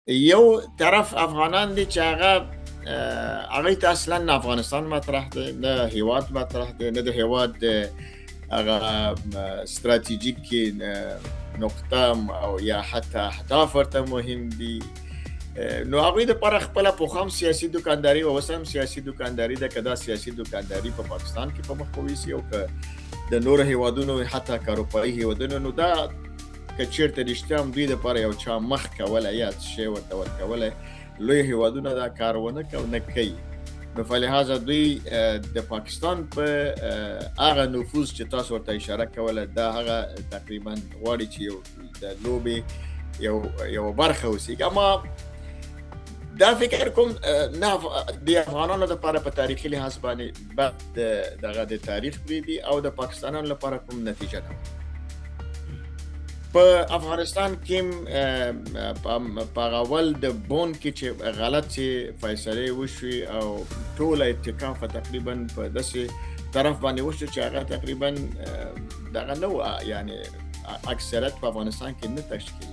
یو طرف افغانان دي چې هغه ته اصلا نه افغانستان مطرح دی، نه هیواد مطرح دی، نه د هیواد هغه ستراتیژیکي نقطه او یا حتی اهداف ورته مهم دي. نو هغوی دپاره خپله پخوا هم سیاسي دوکانداري او اوس هم سیاسي دوکانداري ده. که دا سیاسي دوکانداري په پاکستان کې په مخ ویسي او که د نورو هیوادونو حتی که اروپایي هیوادونو، نو دا که چېرته رښتیا هم دوی دپاره یو چا مخ کولی یا څه شی ورته ورکولی، لوی هیوادونه دا کار ونه کو نه کوي. نو فلهذا دوی د پاکستان په هغه نفوذ چې تاسو ورته اشاره کوله، دا هغه تقریبا غواړي چې د لوبې یو برخه اوسي. اما دا فکر کوم نه د افغانانو لپاره په تاریخي لحاظ باندې بعد دغه د تاریخ بریدي او د پاکستانانو لپاره کوم نتیجه نه. په افغانستان کې په اول د بون کې چې غلط چې فیصله وشوي او ټول اتکاف تقریبا په داسې طرف باندې وشو چې هغه تقریبا دغه نو یعنی اکثریت په افغانستان کې نه تشکیل